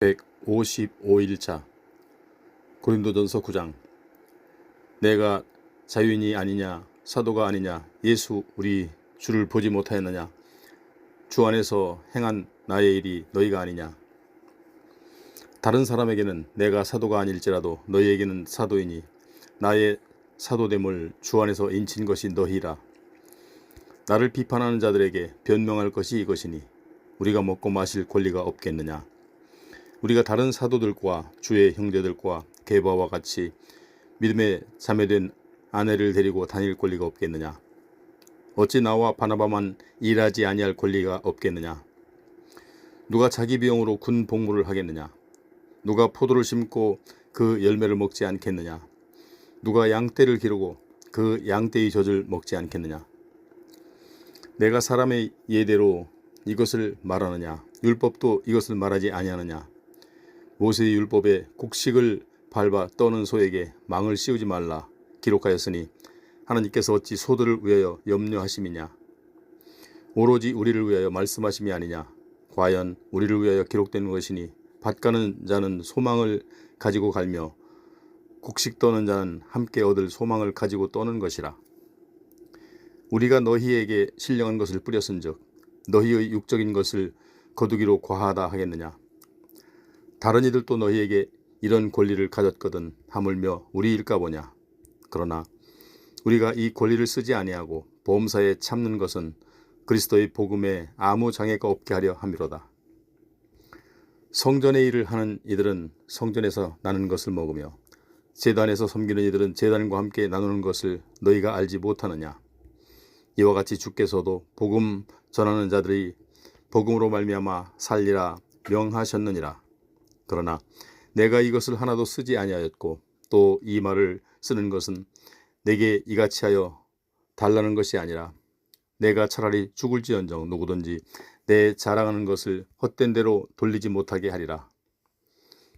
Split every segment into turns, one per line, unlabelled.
155일차 고린도전서 9장. 내가 자유인이 아니냐, 사도가 아니냐, 예수 우리 주를 보지 못하였느냐, 주 안에서 행한 나의 일이 너희가 아니냐. 다른 사람에게는 내가 사도가 아닐지라도 너희에게는 사도이니 나의 사도됨을 주 안에서 인친 것이 너희라. 나를 비판하는 자들에게 변명할 것이 이것이니 우리가 먹고 마실 권리가 없겠느냐. 우리가 다른 사도들과 주의 형제들과 게바와 같이 믿음에 자매된 아내를 데리고 다닐 권리가 없겠느냐. 어찌 나와 바나바만 일하지 아니할 권리가 없겠느냐. 누가 자기 비용으로 군 복무를 하겠느냐. 누가 포도를 심고 그 열매를 먹지 않겠느냐. 누가 양떼를 기르고 그 양떼의 젖을 먹지 않겠느냐. 내가 사람의 예대로 이것을 말하느냐. 율법도 이것을 말하지 아니하느냐. 모세의 율법에 곡식을 밟아 떠는 소에게 망을 씌우지 말라 기록하였으니 하나님께서 어찌 소들을 위하여 염려하심이냐. 오로지 우리를 위하여 말씀하심이 아니냐. 과연 우리를 위하여 기록된 것이니 밭 가는 자는 소망을 가지고 갈며 곡식 떠는 자는 함께 얻을 소망을 가지고 떠는 것이라. 우리가 너희에게 신령한 것을 뿌렸은즉 너희의 육적인 것을 거두기로 과하다 하겠느냐. 다른 이들도 너희에게 이런 권리를 가졌거든 하물며 우리일까 보냐. 그러나 우리가 이 권리를 쓰지 아니하고 보험사에 참는 것은 그리스도의 복음에 아무 장애가 없게 하려 함이로다. 성전의 일을 하는 이들은 성전에서 나는 것을 먹으며 제단에서 섬기는 이들은 제단과 함께 나누는 것을 너희가 알지 못하느냐. 이와 같이 주께서도 복음 전하는 자들이 복음으로 말미암아 살리라 명하셨느니라. 그러나 내가 이것을 하나도 쓰지 아니하였고 또 이 말을 쓰는 것은 내게 이같이 하여 달라는 것이 아니라 내가 차라리 죽을지언정 누구든지 내 자랑하는 것을 헛된 대로 돌리지 못하게 하리라.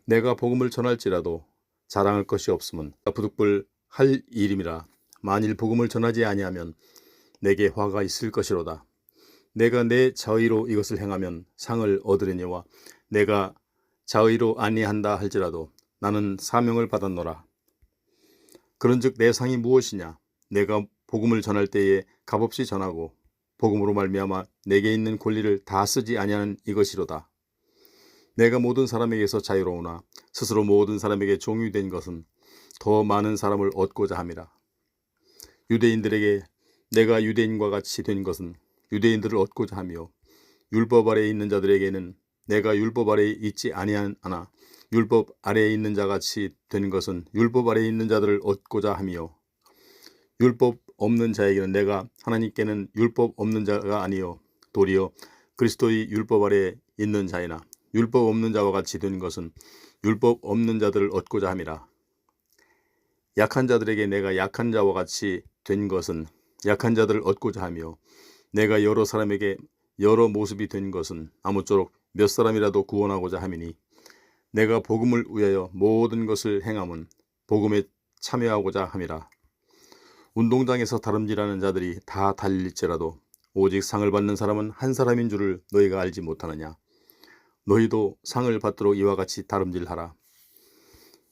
내가 복음을 전할지라도 자랑할 것이 없음은 부득불 할 일임이라. 만일 복음을 전하지 아니하면 내게 화가 있을 것이로다. 내가 내 자의로 이것을 행하면 상을 얻으려니와 내가 자의로 아니한다 할지라도 나는 사명을 받았노라. 그런즉 내 상이 무엇이냐. 내가 복음을 전할 때에 값없이 전하고 복음으로 말미암아 내게 있는 권리를 다 쓰지 아니하는 이것이로다. 내가 모든 사람에게서 자유로우나 스스로 모든 사람에게 종이 된 것은 더 많은 사람을 얻고자 함이라. 유대인들에게 내가 유대인과 같이 된 것은 유대인들을 얻고자 하며 율법 아래에 있는 자들에게는 내가 율법 아래에 있지 아니하나 율법 아래에 있는 자같이 된 것은 율법 아래에 있는 자들을 얻고자 하며 율법 없는 자에게는 내가 하나님께는 율법 없는 자가 아니요 도리어 그리스도의 율법 아래에 있는 자이나 율법 없는 자와 같이 된 것은 율법 없는 자들을 얻고자 함이라. 약한 자들에게 내가 약한 자와 같이 된 것은 약한 자들을 얻고자 하며 내가 여러 사람에게 여러 모습이 된 것은 아무쪼록 몇 사람이라도 구원하고자 함이니 내가 복음을 위하여 모든 것을 행함은 복음에 참여하고자 함이라. 운동장에서 다름질하는 자들이 다 달릴지라도 오직 상을 받는 사람은 한 사람인 줄을 너희가 알지 못하느냐. 너희도 상을 받도록 이와 같이 다름질하라.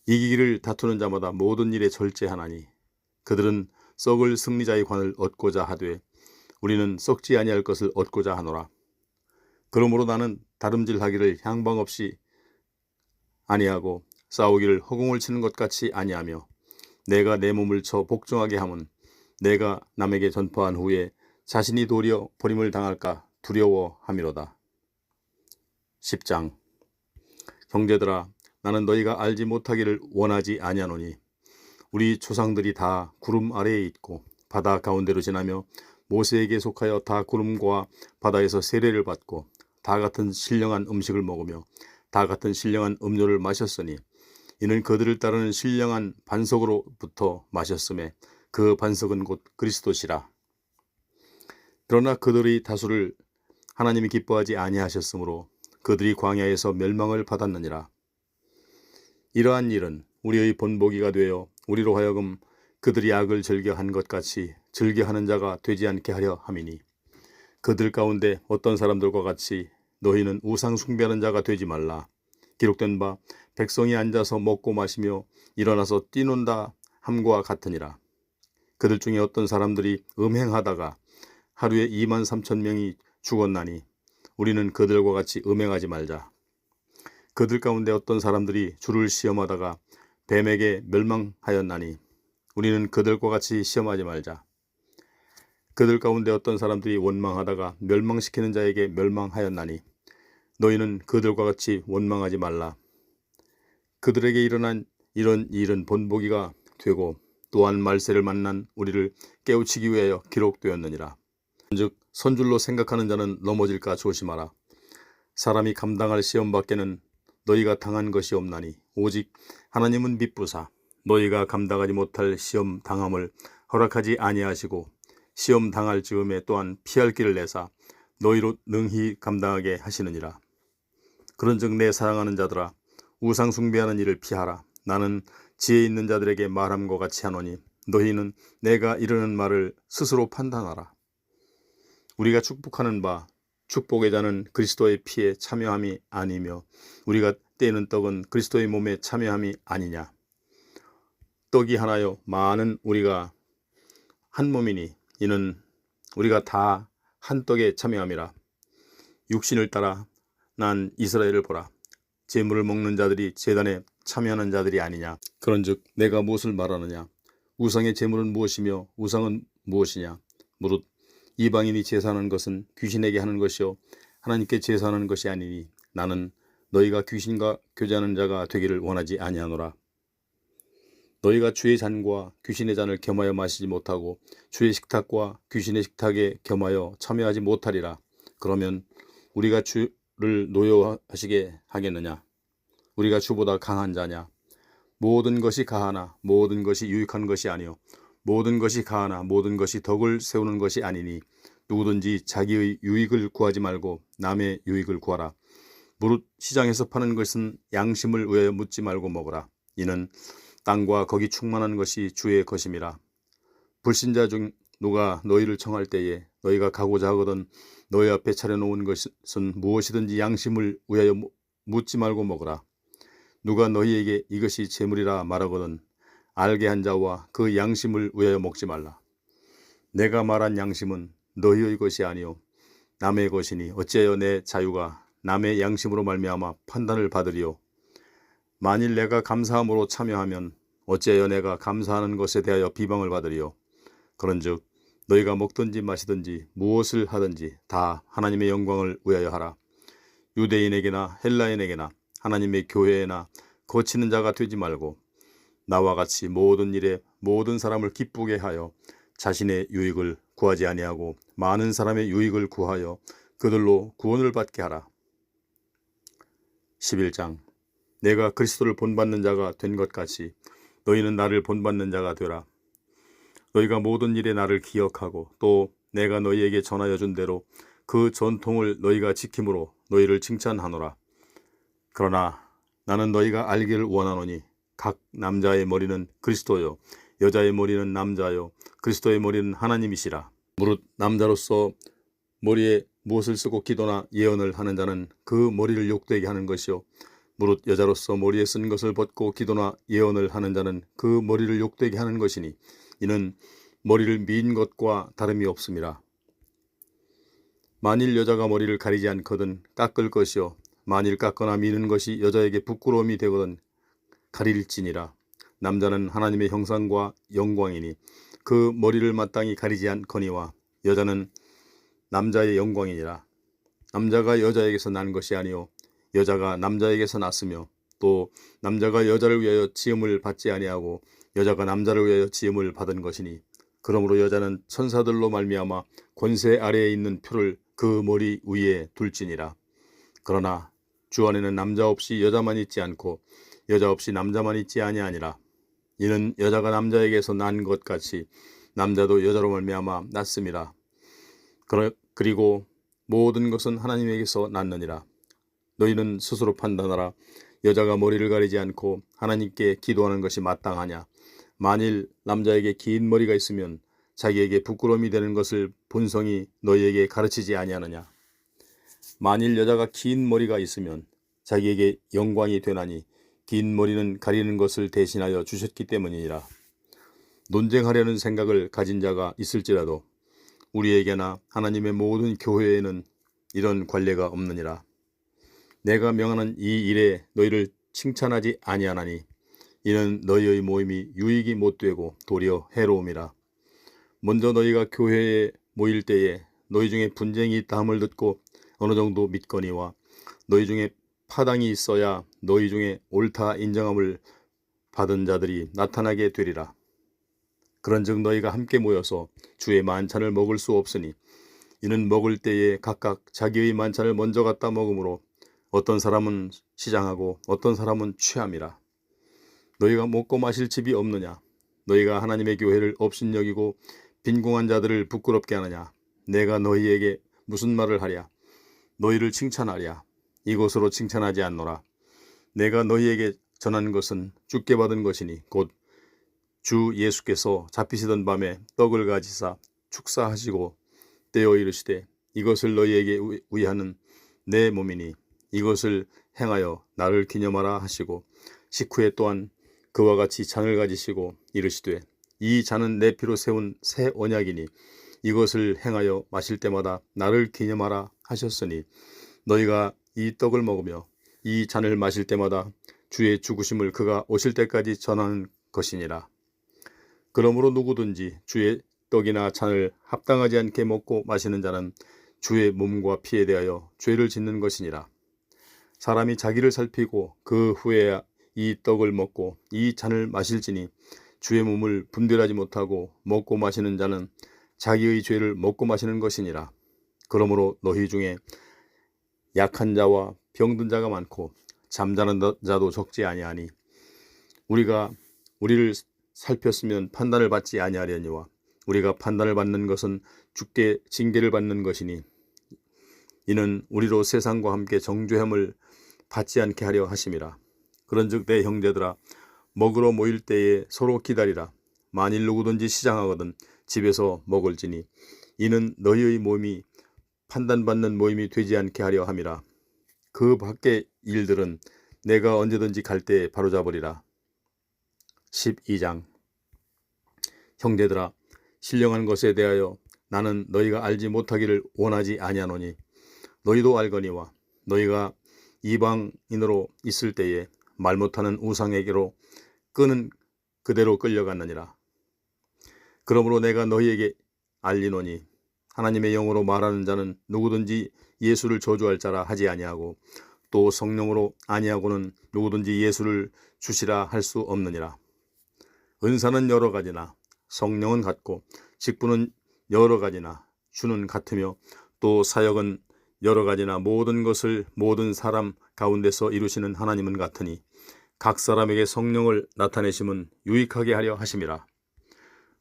이기기를 다투는 자마다 모든 일에 절제하나니 그들은 썩을 승리자의 관을 얻고자 하되 우리는 썩지 아니할 것을 얻고자 하노라. 그러므로 나는 다름질하기를 향방 없이 아니하고 싸우기를 허공을 치는 것 같이 아니하며 내가 내 몸을 쳐 복종하게 함은 내가 남에게 전파한 후에 자신이 도리어 버림을 당할까 두려워함이로다. 10장. 형제들아, 나는 너희가 알지 못하기를 원하지 아니하노니 우리 조상들이 다 구름 아래에 있고 바다 가운데로 지나며 모세에게 속하여 다 구름과 바다에서 세례를 받고 다 같은 신령한 음식을 먹으며 다 같은 신령한 음료를 마셨으니 이는 그들을 따르는 신령한 반석으로부터 마셨음에 그 반석은 곧 그리스도시라. 그러나 그들의 다수를 하나님이 기뻐하지 아니하셨으므로 그들이 광야에서 멸망을 받았느니라. 이러한 일은 우리의 본보기가 되어 우리로 하여금 그들이 악을 즐겨한 것 같이 즐겨하는 자가 되지 않게 하려 함이니 그들 가운데 어떤 사람들과 같이 너희는 우상 숭배하는 자가 되지 말라. 기록된 바 백성이 앉아서 먹고 마시며 일어나서 뛰논다 함과 같으니라. 그들 중에 어떤 사람들이 음행하다가 하루에 23,000명이 죽었나니 우리는 그들과 같이 음행하지 말자. 그들 가운데 어떤 사람들이 주를 시험하다가 뱀에게 멸망하였나니 우리는 그들과 같이 시험하지 말자. 그들 가운데 어떤 사람들이 원망하다가 멸망시키는 자에게 멸망하였나니 너희는 그들과 같이 원망하지 말라. 그들에게 일어난 이런 일은 본보기가 되고 또한 말세를 만난 우리를 깨우치기 위하여 기록되었느니라. 즉 선줄로 생각하는 자는 넘어질까 조심하라. 사람이 감당할 시험 밖에는 너희가 당한 것이 없나니 오직 하나님은 미쁘사 너희가 감당하지 못할 시험 당함을 허락하지 아니하시고 시험 당할 즈음에 또한 피할 길을 내사 너희로 능히 감당하게 하시느니라. 그런즉 내 사랑하는 자들아 우상 숭배하는 일을 피하라. 나는 지혜 있는 자들에게 말함과 같이 하노니 너희는 내가 이르는 말을 스스로 판단하라. 우리가 축복하는 바 축복의 자는 그리스도의 피에 참여함이 아니며 우리가 떼는 떡은 그리스도의 몸에 참여함이 아니냐. 떡이 하나요 많은 우리가 한 몸이니 이는 우리가 다 한 떡에 참여함이라. 육신을 따라 난 이스라엘을 보라. 제물을 먹는 자들이 제단에 참여하는 자들이 아니냐. 그런즉 내가 무엇을 말하느냐. 우상의 제물은 무엇이며 우상은 무엇이냐. 무릇 이방인이 제사하는 것은 귀신에게 하는 것이요 하나님께 제사하는 것이 아니니 나는 너희가 귀신과 교제하는 자가 되기를 원하지 아니하노라. 너희가 주의 잔과 귀신의 잔을 겸하여 마시지 못하고 주의 식탁과 귀신의 식탁에 겸하여 참여하지 못하리라. 그러면 우리가 주를 노여하시게 하겠느냐. 우리가 주보다 강한 자냐. 모든 것이 가하나 모든 것이 유익한 것이 아니요 모든 것이 가하나 모든 것이 덕을 세우는 것이 아니니 누구든지 자기의 유익을 구하지 말고 남의 유익을 구하라. 무릇 시장에서 파는 것은 양심을 위하여 묻지 말고 먹으라. 이는 땅과 거기 충만한 것이 주의 것임이라. 불신자 중 누가 너희를 청할 때에 너희가 가고자 하거든 너희 앞에 차려놓은 것은 무엇이든지 양심을 위하여 묻지 말고 먹으라. 누가 너희에게 이것이 재물이라 말하거든 알게 한 자와 그 양심을 위하여 먹지 말라. 내가 말한 양심은 너희의 것이 아니요 남의 것이니 어찌하여 내 자유가 남의 양심으로 말미암아 판단을 받으리요. 만일 내가 감사함으로 참여하면 어찌하여 내가 감사하는 것에 대하여 비방을 받으리요. 그런즉 너희가 먹든지 마시든지 무엇을 하든지 다 하나님의 영광을 위하여 하라. 유대인에게나 헬라인에게나 하나님의 교회에나 거치는 자가 되지 말고 나와 같이 모든 일에 모든 사람을 기쁘게 하여 자신의 유익을 구하지 아니하고 많은 사람의 유익을 구하여 그들로 구원을 받게 하라. 11장 내가 그리스도를 본받는 자가 된 것 같이 너희는 나를 본받는 자가 되라. 너희가 모든 일에 나를 기억하고 또 내가 너희에게 전하여 준 대로 그 전통을 너희가 지킴으로 너희를 칭찬하노라. 그러나 나는 너희가 알기를 원하노니 각 남자의 머리는 그리스도요 여자의 머리는 남자요 그리스도의 머리는 하나님이시라. 무릇 남자로서 머리에 무엇을 쓰고 기도나 예언을 하는 자는 그 머리를 욕되게 하는 것이요 무릇 여자로서 머리에 쓴 것을 벗고 기도나 예언을 하는 자는 그 머리를 욕되게 하는 것이니 이는 머리를 민 것과 다름이 없음이라. 만일 여자가 머리를 가리지 않거든 깎을 것이요 만일 깎거나 미는 것이 여자에게 부끄러움이 되거든 가릴지니라. 남자는 하나님의 형상과 영광이니 그 머리를 마땅히 가리지 않거니와 여자는 남자의 영광이니라. 남자가 여자에게서 난 것이 아니요 여자가 남자에게서 났으며 또 남자가 여자를 위하여 지음을 받지 아니하고 여자가 남자를 위하여 지음을 받은 것이니 그러므로 여자는 천사들로 말미암아 권세 아래에 있는 표를 그 머리 위에 둘지니라. 그러나 주 안에는 남자 없이 여자만 있지 않고 여자 없이 남자만 있지 아니하니라. 이는 여자가 남자에게서 난 것 같이 남자도 여자로 말미암아 났음이라. 그리고 모든 것은 하나님에게서 났느니라. 너희는 스스로 판단하라. 여자가 머리를 가리지 않고 하나님께 기도하는 것이 마땅하냐. 만일 남자에게 긴 머리가 있으면 자기에게 부끄러움이 되는 것을 본성이 너희에게 가르치지 아니하느냐. 만일 여자가 긴 머리가 있으면 자기에게 영광이 되나니 긴 머리는 가리는 것을 대신하여 주셨기 때문이니라. 논쟁하려는 생각을 가진 자가 있을지라도 우리에게나 하나님의 모든 교회에는 이런 관례가 없느니라. 내가 명하는 이 일에 너희를 칭찬하지 아니하나니 이는 너희의 모임이 유익이 못되고 도리어 해로움이라. 먼저 너희가 교회에 모일 때에 너희 중에 분쟁이 있다 함을 듣고 어느 정도 믿거니와 너희 중에 파당이 있어야 너희 중에 옳다 인정함을 받은 자들이 나타나게 되리라. 그런즉 너희가 함께 모여서 주의 만찬을 먹을 수 없으니 이는 먹을 때에 각각 자기의 만찬을 먼저 갖다 먹으므로 어떤 사람은 시장하고 어떤 사람은 취함이라. 너희가 먹고 마실 집이 없느냐? 너희가 하나님의 교회를 업신여기고 빈궁한 자들을 부끄럽게 하느냐? 내가 너희에게 무슨 말을 하랴? 너희를 칭찬하랴? 이것으로 칭찬하지 않노라. 내가 너희에게 전한 것은 주께 받은 것이니 곧 주 예수께서 잡히시던 밤에 떡을 가지사 축사하시고 떼어 이르시되 이것을 너희에게 위하는 내 몸이니 이것을 행하여 나를 기념하라 하시고 식후에 또한 그와 같이 잔을 가지시고 이르시되 이 잔은 내 피로 세운 새 언약이니 이것을 행하여 마실 때마다 나를 기념하라 하셨으니 너희가 이 떡을 먹으며 이 잔을 마실 때마다 주의 죽으심을 그가 오실 때까지 전하는 것이니라. 그러므로 누구든지 주의 떡이나 잔을 합당하지 않게 먹고 마시는 자는 주의 몸과 피에 대하여 죄를 짓는 것이니라. 사람이 자기를 살피고 그 후에 이 떡을 먹고 이 잔을 마실지니 주의 몸을 분별하지 못하고 먹고 마시는 자는 자기의 죄를 먹고 마시는 것이니라. 그러므로 너희 중에 약한 자와 병든 자가 많고 잠자는 자도 적지 아니하니 우리가 우리를 살폈으면 판단을 받지 아니하려니와 우리가 판단을 받는 것은 주께 징계를 받는 것이니 이는 우리로 세상과 함께 정죄함을 받지 않게 하려 하심이라. 그런즉 내 형제들아 먹으러 모일 때에 서로 기다리라. 만일 누구든지 시장하거든 집에서 먹을지니 이는 너희의 몸이 판단받는 모임이 되지 않게 하려 함이라. 그 밖의 일들은 내가 언제든지 갈 때에 바로잡으리라. 12장. 형제들아 신령한 것에 대하여 나는 너희가 알지 못하기를 원하지 아니하노니 너희도 알거니와 너희가 이방인으로 있을 때에 말 못하는 우상에게로 끄는 그대로 끌려갔느니라. 그러므로 내가 너희에게 알리노니 하나님의 영으로 말하는 자는 누구든지 예수를 저주할 자라 하지 아니하고 또 성령으로 아니하고는 누구든지 예수를 주시라 할 수 없느니라. 은사는 여러 가지나 성령은 같고 직분은 여러 가지나 주는 같으며 또 사역은 여러 가지나 모든 것을 모든 사람 가운데서 이루시는 하나님은 같으니 각 사람에게 성령을 나타내심은 유익하게 하려 하심이라.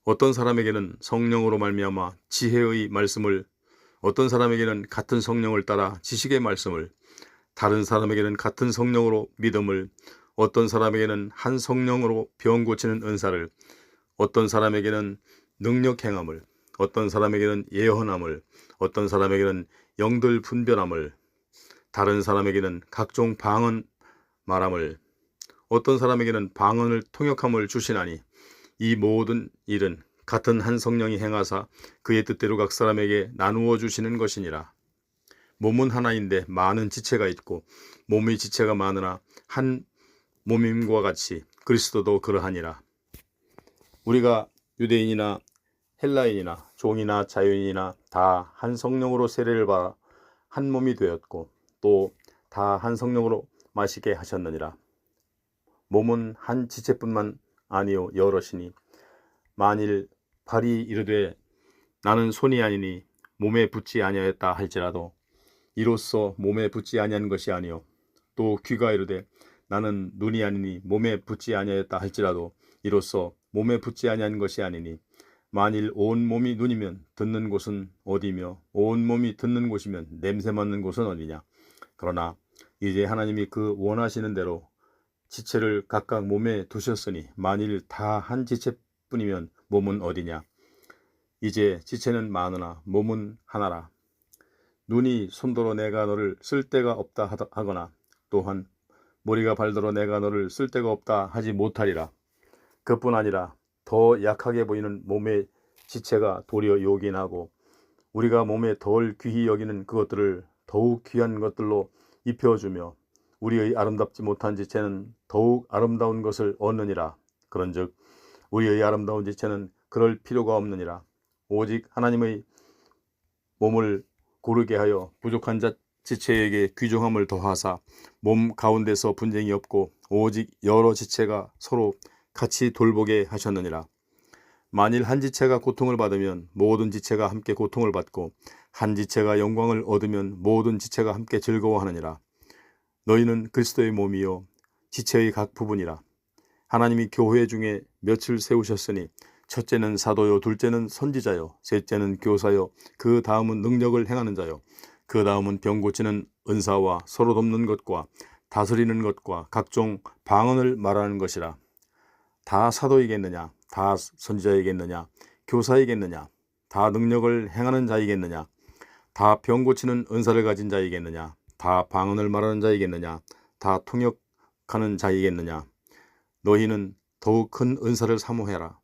어떤 사람에게는 성령으로 말미암아 지혜의 말씀을, 어떤 사람에게는 같은 성령을 따라 지식의 말씀을, 다른 사람에게는 같은 성령으로 믿음을, 어떤 사람에게는 한 성령으로 병 고치는 은사를, 어떤 사람에게는 능력 행함을, 어떤 사람에게는 예언함을, 어떤 사람에게는 영들 분별함을, 다른 사람에게는 각종 방언 말함을, 어떤 사람에게는 방언을 통역함을 주시나니 이 모든 일은 같은 한 성령이 행하사 그의 뜻대로 각 사람에게 나누어 주시는 것이니라. 몸은 하나인데 많은 지체가 있고 몸의 지체가 많으나 한 몸임과 같이 그리스도도 그러하니라. 우리가 유대인이나 헬라인이나 종이나 자유인이나 다 한 성령으로 세례를 받아 한 몸이 되었고 또 다 한 성령으로 마시게 하셨느니라. 몸은 한 지체뿐만 아니요 여럿이니 만일 발이 이르되 나는 손이 아니니 몸에 붙지 아니하였다 할지라도 이로써 몸에 붙지 아니한 것이 아니요 또 귀가 이르되 나는 눈이 아니니 몸에 붙지 아니하였다 할지라도 이로써 몸에 붙지 아니한 것이 아니니 만일 온 몸이 눈이면 듣는 곳은 어디며 온 몸이 듣는 곳이면 냄새 맡는 곳은 어디냐. 그러나 이제 하나님이 그 원하시는 대로 지체를 각각 몸에 두셨으니 만일 다 한 지체뿐이면 몸은 어디냐. 이제 지체는 많으나 몸은 하나라. 눈이 손도로 내가 너를 쓸 데가 없다 하거나 또한 머리가 발더러 내가 너를 쓸데가 없다 하지 못하리라. 그뿐 아니라 더 약하게 보이는 몸의 지체가 도리어 요긴하고 우리가 몸에 덜 귀히 여기는 그것들을 더욱 귀한 것들로 입혀주며 우리의 아름답지 못한 지체는 더욱 아름다운 것을 얻느니라. 그런즉 우리의 아름다운 지체는 그럴 필요가 없느니라. 오직 하나님의 몸을 고르게 하여 부족한 지체에게 귀중함을 더하사 몸 가운데서 분쟁이 없고 오직 여러 지체가 서로 같이 돌보게 하셨느니라. 만일 한 지체가 고통을 받으면 모든 지체가 함께 고통을 받고 한 지체가 영광을 얻으면 모든 지체가 함께 즐거워하느니라. 너희는 그리스도의 몸이요 지체의 각 부분이라. 하나님이 교회 중에 몇을 세우셨으니 첫째는 사도요, 둘째는 선지자요, 셋째는 교사요, 그 다음은 능력을 행하는 자요, 그 다음은 병 고치는 은사와 서로 돕는 것과 다스리는 것과 각종 방언을 말하는 것이라. 다 사도이겠느냐? 다 선지자이겠느냐? 교사이겠느냐? 다 능력을 행하는 자이겠느냐? 다 병 고치는 은사를 가진 자이겠느냐? 다 방언을 말하는 자이겠느냐? 다 통역하는 자이겠느냐? 너희는 더욱 큰 은사를 사모해라.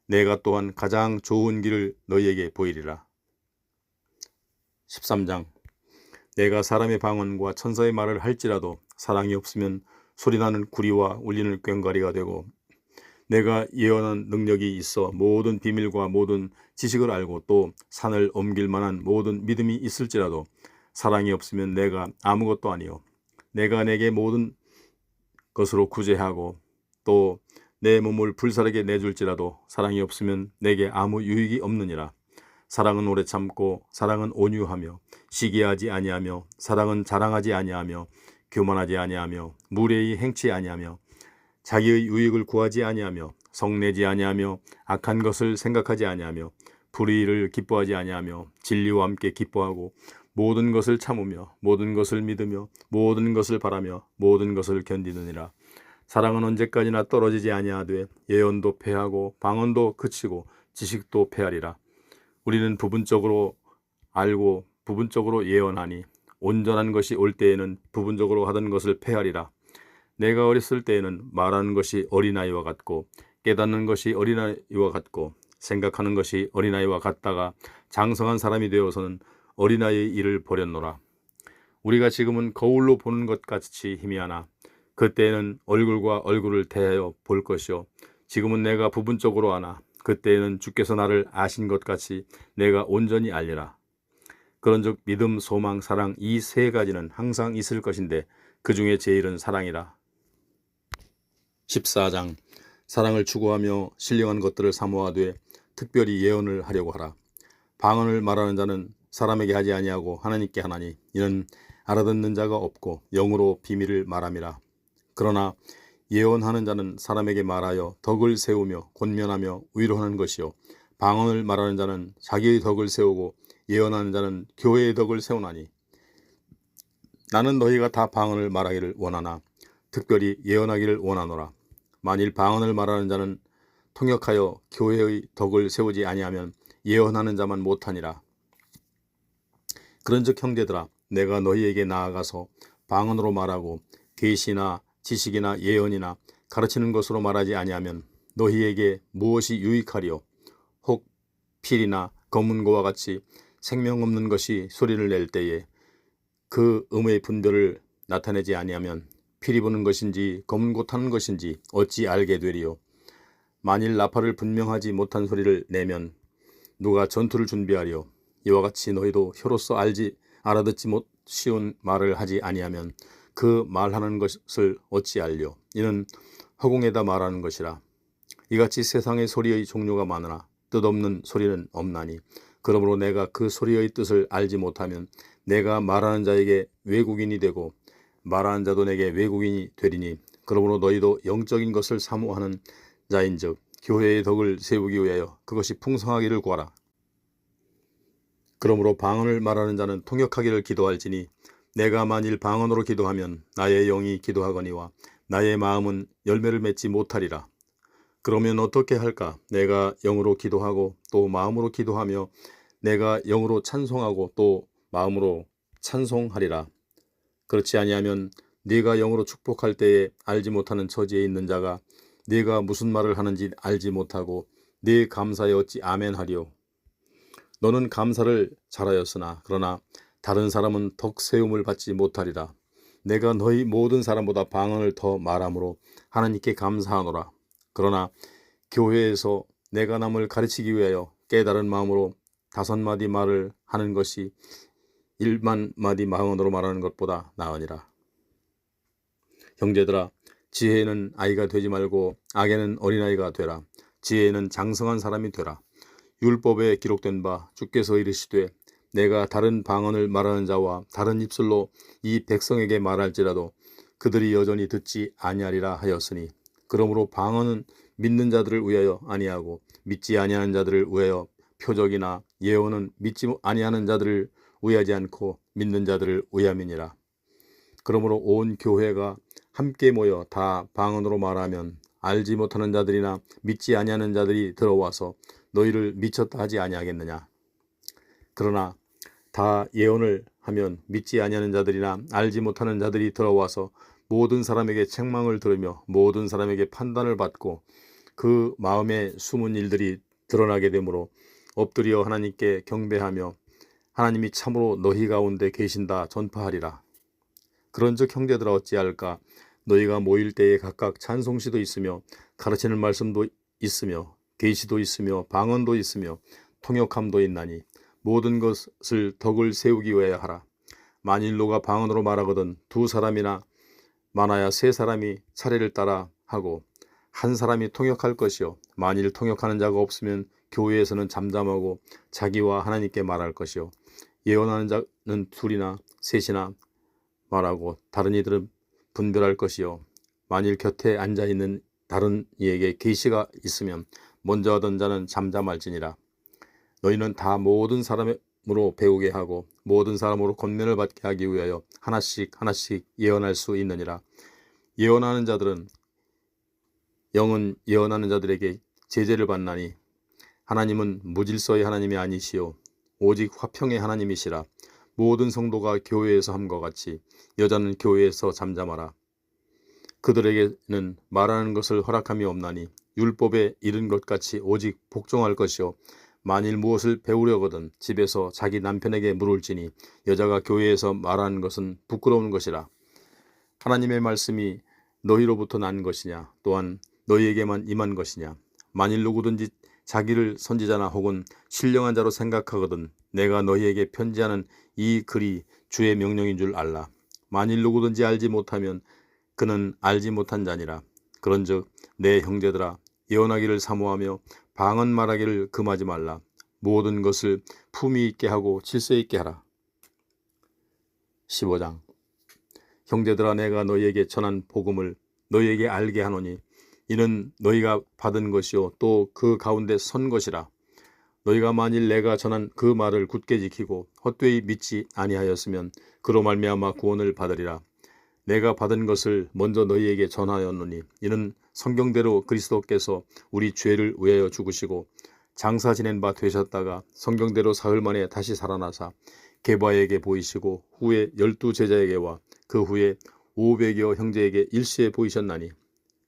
내가 또한 가장 좋은 길을 너희에게 보이리라. 13장. 내가 사람의 방언과 천사의 말을 할지라도 사랑이 없으면 소리나는 구리와 울리는 꽹과리가 되고 내가 예언한 능력이 있어 모든 비밀과 모든 지식을 알고 또 산을 옮길 만한 모든 믿음이 있을지라도 사랑이 없으면 내가 아무것도 아니요 내가 내게 모든 것으로 구제하고 또 내 몸을 불사르게 내줄지라도 사랑이 없으면 내게 아무 유익이 없느니라. 사랑은 오래 참고 사랑은 온유하며 시기하지 아니하며 사랑은 자랑하지 아니하며 교만하지 아니하며 무례히 행치 아니하며 자기의 유익을 구하지 아니하며 성내지 아니하며 악한 것을 생각하지 아니하며 불의를 기뻐하지 아니하며 진리와 함께 기뻐하고 모든 것을 참으며 모든 것을 믿으며 모든 것을 바라며 모든 것을 견디느니라. 사랑은 언제까지나 떨어지지 아니하되 예언도 패하고 방언도 그치고 지식도 패하리라. 우리는 부분적으로 알고 부분적으로 예언하니 온전한 것이 올 때에는 부분적으로 하던 것을 패하리라. 내가 어렸을 때에는 말하는 것이 어린아이와 같고 깨닫는 것이 어린아이와 같고 생각하는 것이 어린아이와 같다가 장성한 사람이 되어서는 어린아이의 일을 버렸노라. 우리가 지금은 거울로 보는 것 같이 희미하나 그때에는 얼굴과 얼굴을 대하여 볼 것이요 지금은 내가 부분적으로 아나 그때에는 주께서 나를 아신 것 같이 내가 온전히 알리라. 그런즉 믿음, 소망, 사랑 이 세 가지는 항상 있을 것인데 그 중에 제일은 사랑이라. 14장. 사랑을 추구하며 신령한 것들을 사모하되 특별히 예언을 하려고 하라. 방언을 말하는 자는 사람에게 하지 아니하고 하나님께 하나니 이는 알아듣는 자가 없고 영으로 비밀을 말함이라. 그러나 예언하는 자는 사람에게 말하여 덕을 세우며 권면하며 위로하는 것이요 방언을 말하는 자는 자기의 덕을 세우고 예언하는 자는 교회의 덕을 세우나니 나는 너희가 다 방언을 말하기를 원하나 특별히 예언하기를 원하노라. 만일 방언을 말하는 자는 통역하여 교회의 덕을 세우지 아니하면 예언하는 자만 못하니라. 그런즉 형제들아 내가 너희에게 나아가서 방언으로 말하고 계시나 지식이나 예언이나 가르치는 것으로 말하지 아니하면 너희에게 무엇이 유익하리요? 혹 필이나 검은고와 같이 생명 없는 것이 소리를 낼 때에 그 음의 분별을 나타내지 아니하면 피리 부는 것인지 검은고 타는 것인지 어찌 알게 되리요? 만일 나팔을 분명하지 못한 소리를 내면 누가 전투를 준비하리요? 이와 같이 너희도 혀로서 알아듣지 못 쉬운 말을 하지 아니하면 그 말하는 것을 어찌 알려? 이는 허공에다 말하는 것이라. 이같이 세상의 소리의 종류가 많으나 뜻없는 소리는 없나니 그러므로 내가 그 소리의 뜻을 알지 못하면 내가 말하는 자에게 외국인이 되고 말하는 자도 내게 외국인이 되리니 그러므로 너희도 영적인 것을 사모하는 자인즉 교회의 덕을 세우기 위하여 그것이 풍성하기를 구하라. 그러므로 방언을 말하는 자는 통역하기를 기도할지니 내가 만일 방언으로 기도하면 나의 영이 기도하거니와 나의 마음은 열매를 맺지 못하리라. 그러면 어떻게 할까? 내가 영으로 기도하고 또 마음으로 기도하며 내가 영으로 찬송하고 또 마음으로 찬송하리라. 그렇지 아니하면 네가 영으로 축복할 때에 알지 못하는 처지에 있는 자가 네가 무슨 말을 하는지 알지 못하고 네 감사에 어찌 아멘하리요. 너는 감사를 잘하였으나 그러나 다른 사람은 덕세움을 받지 못하리라. 내가 너희 모든 사람보다 방언을 더 말함으로 하나님께 감사하노라. 그러나 교회에서 내가 남을 가르치기 위하여 깨달은 마음으로 5마디 말을 하는 것이 1만 마디 방언으로 말하는 것보다 나으니라. 형제들아, 지혜는 아이가 되지 말고 악에는 어린아이가 되라. 지혜는 장성한 사람이 되라. 율법에 기록된 바 주께서 이르시되 내가 다른 방언을 말하는 자와 다른 입술로 이 백성에게 말할지라도 그들이 여전히 듣지 아니하리라 하였으니, 그러므로 방언은 믿는 자들을 위하여 아니하고 믿지 아니하는 자들을 위하여 표적이나 예언은 믿지 아니하는 자들을 위하지 않고 믿는 자들을 위함이니라. 그러므로 온 교회가 함께 모여 다 방언으로 말하면 알지 못하는 자들이나 믿지 아니하는 자들이 들어와서 너희를 미쳤다 하지 아니하겠느냐. 그러나 다 예언을 하면 믿지 아니하는 자들이나 알지 못하는 자들이 들어와서 모든 사람에게 책망을 들으며 모든 사람에게 판단을 받고 그 마음에 숨은 일들이 드러나게 되므로 엎드려 하나님께 경배하며 하나님이 참으로 너희 가운데 계신다 전파하리라. 그런즉 형제들아, 어찌할까? 너희가 모일 때에 각각 찬송시도 있으며 가르치는 말씀도 있으며 계시도 있으며 방언도 있으며 통역함도 있나니 모든 것을 덕을 세우기 위하여 하라. 만일 누가 방언으로 말하거든 2사람이나 많아야 3사람이 차례를 따라 하고 한 사람이 통역할 것이요, 만일 통역하는 자가 없으면 교회에서는 잠잠하고 자기와 하나님께 말할 것이요, 예언하는 자는 2이나 3이나 말하고 다른 이들은 분별할 것이요, 만일 곁에 앉아있는 다른 이에게 계시가 있으면 먼저 하던 자는 잠잠할지니라. 너희는 다 모든 사람으로 배우게 하고 모든 사람으로 권면을 받게 하기 위하여 하나씩 예언할 수 있느니라. 예언하는 자들은 영은 예언하는 자들에게 제재를 받나니 하나님은 무질서의 하나님이 아니시요 오직 화평의 하나님이시라. 모든 성도가 교회에서 함과 같이 여자는 교회에서 잠잠하라. 그들에게는 말하는 것을 허락함이 없나니 율법에 이른 것 같이 오직 복종할 것이요, 만일 무엇을 배우려거든 집에서 자기 남편에게 물을지니 여자가 교회에서 말하는 것은 부끄러운 것이라. 하나님의 말씀이 너희로부터 난 것이냐, 또한 너희에게만 임한 것이냐. 만일 누구든지 자기를 선지자나 혹은 신령한 자로 생각하거든 내가 너희에게 편지하는 이 글이 주의 명령인 줄 알라. 만일 누구든지 알지 못하면 그는 알지 못한 자니라. 그런즉 내 형제들아, 예언하기를 사모하며 방언 말하기를 금하지 말라. 모든 것을 품위 있게 하고 질서 있게 하라. 15장. 형제들아, 내가 너희에게 전한 복음을 너희에게 알게 하노니 이는 너희가 받은 것이요 또 그 가운데 선 것이라. 너희가 만일 내가 전한 그 말을 굳게 지키고 헛되이 믿지 아니하였으면 그로 말미암아 구원을 받으리라. 내가 받은 것을 먼저 너희에게 전하였노니 이는 성경대로 그리스도께서 우리 죄를 위하여 죽으시고 장사 지낸 바 되셨다가 성경대로 사흘 만에 다시 살아나사 게바에게 보이시고 후에 12제자에게와 그 후에 500여 형제에게 일시에 보이셨나니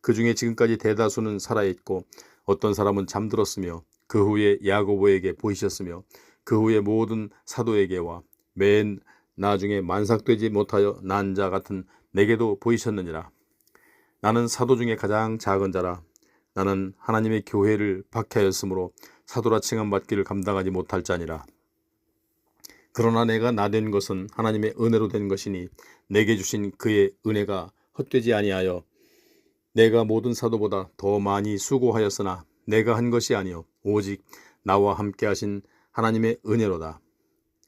그 중에 지금까지 대다수는 살아있고 어떤 사람은 잠들었으며 그 후에 야고보에게 보이셨으며 그 후에 모든 사도에게와 맨 나중에 만삭되지 못하여 난 자 같은 내게도 보이셨느니라. 나는 사도 중에 가장 작은 자라. 나는 하나님의 교회를 박해하였으므로 사도라 칭함 받기를 감당하지 못할 자니라. 그러나 내가 나된 것은 하나님의 은혜로 된 것이니 내게 주신 그의 은혜가 헛되지 아니하여 내가 모든 사도보다 더 많이 수고하였으나 내가 한 것이 아니요 오직 나와 함께 하신 하나님의 은혜로다.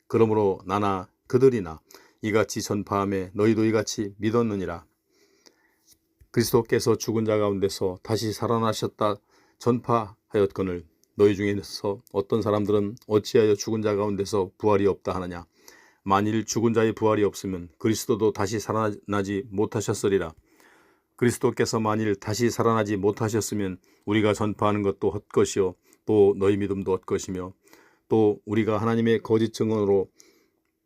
그러므로 나나 그들이나 이같이 전파함에 너희도 이같이 믿었느니라. 그리스도께서 죽은 자 가운데서 다시 살아나셨다 전파하였거늘 너희 중에서 어떤 사람들은 어찌하여 죽은 자 가운데서 부활이 없다 하느냐. 만일 죽은 자의 부활이 없으면 그리스도도 다시 살아나지 못하셨으리라. 그리스도께서 만일 다시 살아나지 못하셨으면 우리가 전파하는 것도 헛것이요 또 너희 믿음도 헛것이며 또 우리가 하나님의 거짓 증언으로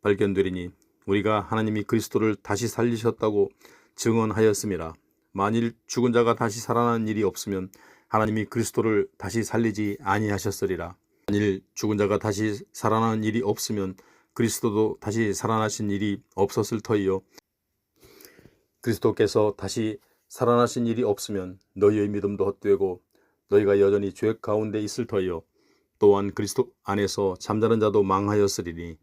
발견되리니 우리가 하나님이 그리스도를 다시 살리셨다고 증언하였음이라. 만일 죽은 자가 다시 살아나는 일이 없으면 하나님이 그리스도를 다시 살리지 아니하셨으리라. 만일 죽은 자가 다시 살아나는 일이 없으면 그리스도도 다시 살아나신 일이 없었을 터이요. 그리스도께서 다시 살아나신 일이 없으면 너희의 믿음도 헛되고 너희가 여전히 죄 가운데 있을 터이요. 또한 그리스도 안에서 잠자는 자도 망하였으리니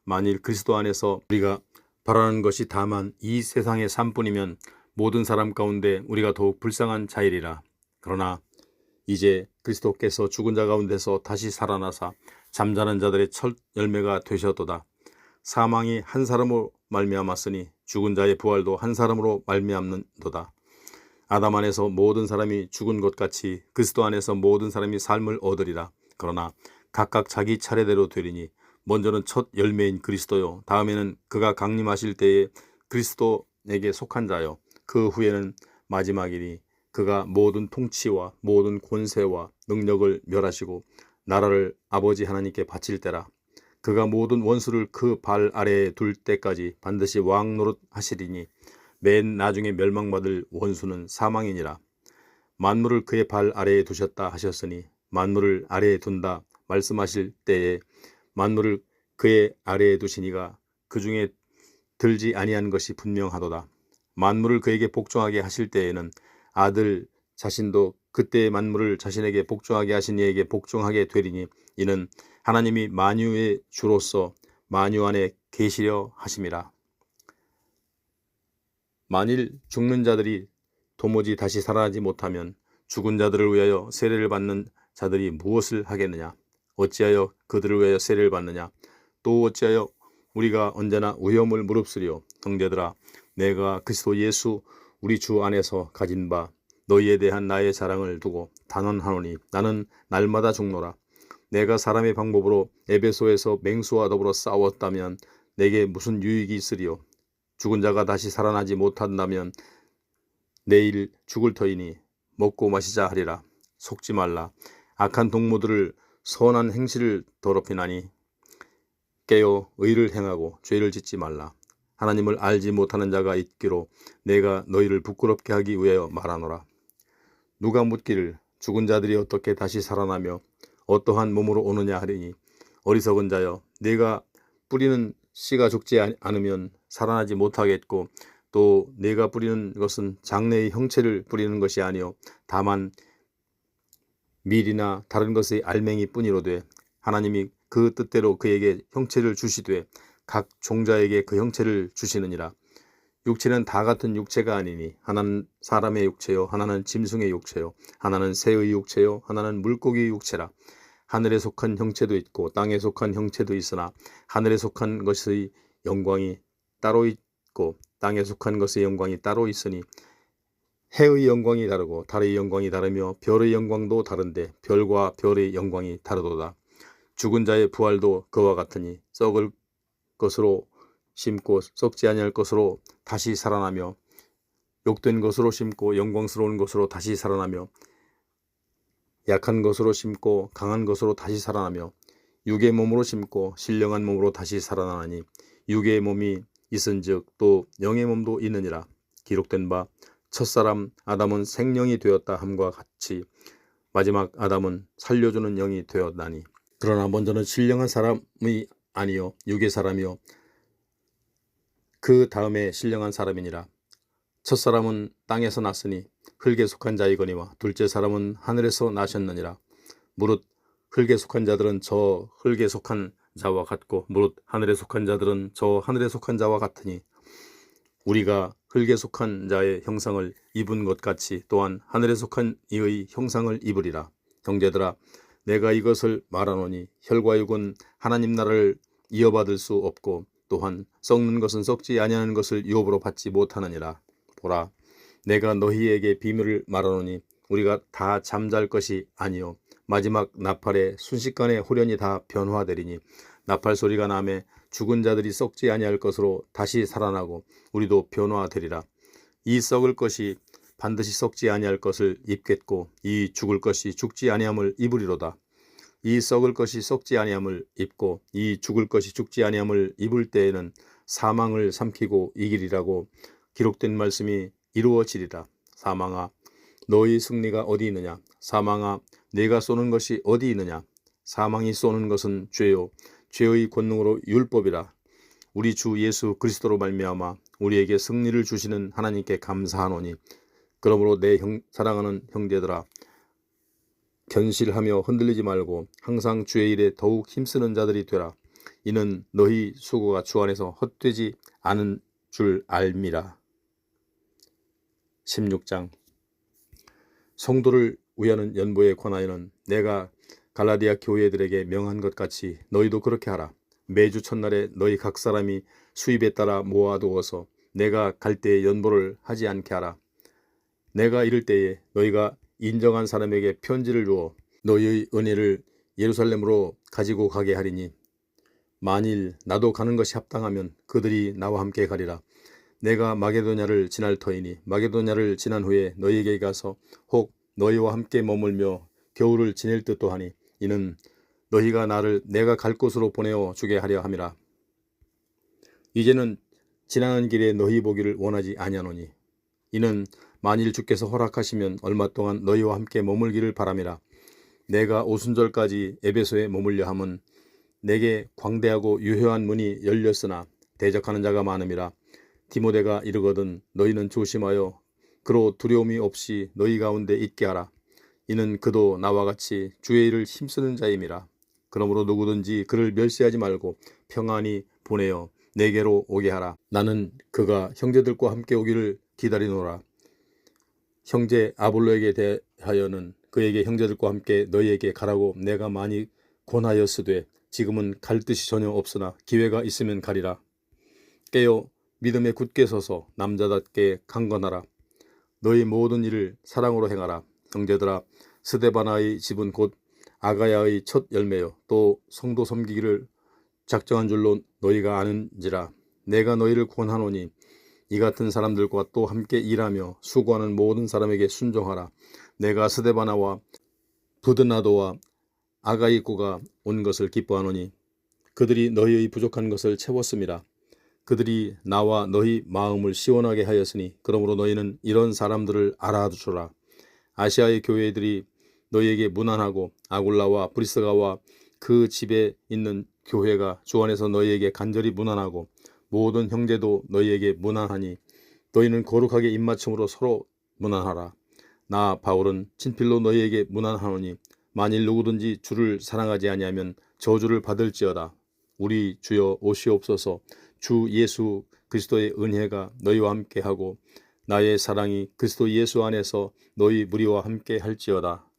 만일 그리스도 안에서 우리가 바라는 것이 다만 이 세상의 삶뿐이면 모든 사람 가운데 우리가 더욱 불쌍한 자이리라. 그러나 이제 그리스도께서 죽은 자 가운데서 다시 살아나사 잠자는 자들의 첫 열매가 되셨도다. 사망이 한 사람으로 말미암았으니 죽은 자의 부활도 한 사람으로 말미암는도다. 아담 안에서 모든 사람이 죽은 것 같이 그리스도 안에서 모든 사람이 삶을 얻으리라. 그러나 각각 자기 차례대로 되리니 먼저는 첫 열매인 그리스도요, 다음에는 그가 강림하실 때에 그리스도에게 속한 자요, 그 후에는 마지막이니 그가 모든 통치와 모든 권세와 능력을 멸하시고 나라를 아버지 하나님께 바칠 때라. 그가 모든 원수를 그 발 아래에 둘 때까지 반드시 왕 노릇 하시리니 맨 나중에 멸망받을 원수는 사망이니라. 만물을 그의 발 아래에 두셨다 하셨으니 만물을 아래에 둔다 말씀하실 때에 만물을 그의 아래에 두시니가 그 중에 들지 아니한 것이 분명하도다. 만물을 그에게 복종하게 하실 때에는 아들 자신도 그때의 만물을 자신에게 복종하게 하신 이에게 복종하게 되리니 이는 하나님이 만유의 주로서 만유 안에 계시려 하심이라. 만일 죽는 자들이 도무지 다시 살아나지 못하면 죽은 자들을 위하여 세례를 받는 자들이 무엇을 하겠느냐? 어찌하여 그들을 위하여 세례를 받느냐? 또 어찌하여 우리가 언제나 위험을 무릅쓰리요? 형제들아, 내가 그리스도 예수 우리 주 안에서 가진 바 너희에 대한 나의 자랑을 두고 단언하노니 나는 날마다 죽노라. 내가 사람의 방법으로 에베소에서 맹수와 더불어 싸웠다면 내게 무슨 유익이 있으리요? 죽은 자가 다시 살아나지 못한다면 내일 죽을 터이니 먹고 마시자 하리라. 속지 말라. 악한 동무들을 선한 행실을 더럽히나니 깨어 의를 행하고 죄를 짓지 말라. 하나님을 알지 못하는 자가 있기로 내가 너희를 부끄럽게 하기 위하여 말하노라. 누가 묻기를 죽은 자들이 어떻게 다시 살아나며 어떠한 몸으로 오느냐 하리니 어리석은 자여, 네가 뿌리는 씨가 죽지 않으면 살아나지 못하겠고 또 네가 뿌리는 것은 장래의 형체를 뿌리는 것이 아니요 다만 밀이나 다른 것의 알맹이 뿐이로되 하나님이 그 뜻대로 그에게 형체를 주시되 각 종자에게 그 형체를 주시느니라. 육체는 다 같은 육체가 아니니 하나는 사람의 육체요 하나는 짐승의 육체요 하나는 새의 육체요 하나는 물고기의 육체라. 하늘에 속한 형체도 있고 땅에 속한 형체도 있으나 하늘에 속한 것의 영광이 따로 있고 땅에 속한 것의 영광이 따로 있으니 해의 영광이 다르고 달의 영광이 다르며 별의 영광도 다른데 별과 별의 영광이 다르도다. 죽은 자의 부활도 그와 같으니 썩을 것으로 심고 썩지 아니할 것으로 다시 살아나며 욕된 것으로 심고 영광스러운 것으로 다시 살아나며 약한 것으로 심고 강한 것으로 다시 살아나며 육의 몸으로 심고 신령한 몸으로 다시 살아나니 육의 몸이 있은즉 또 영의 몸도 있느니라. 기록된 바 첫사람 아담은 생령이 되었다 함과 같이 마지막 아담은 살려주는 영이 되었나니 그러나 먼저는 신령한 사람이 아니요 육의 사람이요 그 다음에 신령한 사람이니라. 첫사람은 땅에서 났으니 흙에 속한 자이거니와 둘째 사람은 하늘에서 나셨느니라. 무릇 흙에 속한 자들은 저 흙에 속한 자와 같고 무릇 하늘에 속한 자들은 저 하늘에 속한 자와 같으니 우리가 흙에 속한 자의 형상을 입은 것 같이 또한 하늘에 속한 이의 형상을 입으리라. 형제들아, 내가 이것을 말하노니 혈과 육은 하나님 나라를 이어받을 수 없고 또한 썩는 것은 썩지 아니하는 것을 유업으로 받지 못하느니라. 보라, 내가 너희에게 비밀을 말하노니 우리가 다 잠잘 것이 아니요 마지막 나팔에 순식간에 홀연히 다 변화되리니 나팔 소리가 나매 죽은 자들이 썩지 아니할 것으로 다시 살아나고 우리도 변화되리라. 이 썩을 것이 반드시 썩지 아니할 것을 입겠고 이 죽을 것이 죽지 아니함을 입으리로다. 이 썩을 것이 썩지 아니함을 입고 이 죽을 것이 죽지 아니함을 입을 때에는 사망을 삼키고 이기리라고 기록된 말씀이 이루어지리라. 사망아 너희 승리가 어디 있느냐? 사망아 내가 쏘는 것이 어디 있느냐? 사망이 쏘는 것은 죄요 죄의 권능으로 율법이라. 우리 주 예수 그리스도로 말미암아 우리에게 승리를 주시는 하나님께 감사하노니 그러므로 내 사랑하는 형제들아 견실하며 흔들리지 말고 항상 주의 일에 더욱 힘쓰는 자들이 되라. 이는 너희 수고가 주 안에서 헛되지 않은 줄 알미라. 16장 성도를 위하는 연보에 관하여는 내가 갈라디아 교회들에게 명한 것 같이 너희도 그렇게 하라. 매주 첫날에 너희 각 사람이 수입에 따라 모아두어서 내가 갈 때에 연보를 하지 않게 하라. 내가 이를 때에 너희가 인정한 사람에게 편지를 주어 너희의 은혜를 예루살렘으로 가지고 가게 하리니 만일 나도 가는 것이 합당하면 그들이 나와 함께 가리라. 내가 마게도냐를 지날 터이니 마게도냐를 지난 후에 너희에게 가서 혹 너희와 함께 머물며 겨울을 지낼 듯도 하니 이는 너희가 나를 내가 갈 곳으로 보내어 주게 하려 함이라. 이제는 지나는 길에 너희 보기를 원하지 아니하노니 이는 만일 주께서 허락하시면 얼마 동안 너희와 함께 머물기를 바람이라. 내가 오순절까지 에베소에 머물려 함은 내게 광대하고 유효한 문이 열렸으나 대적하는 자가 많음이라. 디모데가 이르거든 너희는 조심하여 그로 두려움이 없이 너희 가운데 있게 하라. 이는 그도 나와 같이 주의 일을 힘쓰는 자임이라. 그러므로 누구든지 그를 멸시하지 말고 평안히 보내어 내게로 오게 하라. 나는 그가 형제들과 함께 오기를 기다리노라. 형제 아볼로에게 대하여는 그에게 형제들과 함께 너희에게 가라고 내가 많이 권하였으되 지금은 갈 뜻이 전혀 없으나 기회가 있으면 가리라. 깨어 믿음에 굳게 서서 남자답게 강건하라. 너희 모든 일을 사랑으로 행하라. 형제들아 스데바나의 집은 곧 아가야의 첫 열매요 또 성도 섬기기를 작정한 줄로 너희가 아는지라. 내가 너희를 권하노니 이 같은 사람들과 또 함께 일하며 수고하는 모든 사람에게 순종하라. 내가 스데바나와 부드나도와 아가이코가 온 것을 기뻐하노니 그들이 너희의 부족한 것을 채웠음이라. 그들이 나와 너희 마음을 시원하게 하였으니 그러므로 너희는 이런 사람들을 알아두라. 아시아의 교회들이 너희에게 무난하고 아굴라와 브리스가와 그 집에 있는 교회가 주 안에서 너희에게 간절히 무난하고 모든 형제도 너희에게 무난하니 너희는 거룩하게 입맞춤으로 서로 무난하라. 나 바울은 친필로 너희에게 무난하노니 만일 누구든지 주를 사랑하지 아니하면 저주를 받을지어다. 우리 주여 오시옵소서. 주 예수 그리스도의 은혜가 너희와 함께하고 나의 사랑이 그리스도 예수 안에서 너희 무리와 함께 할지어다.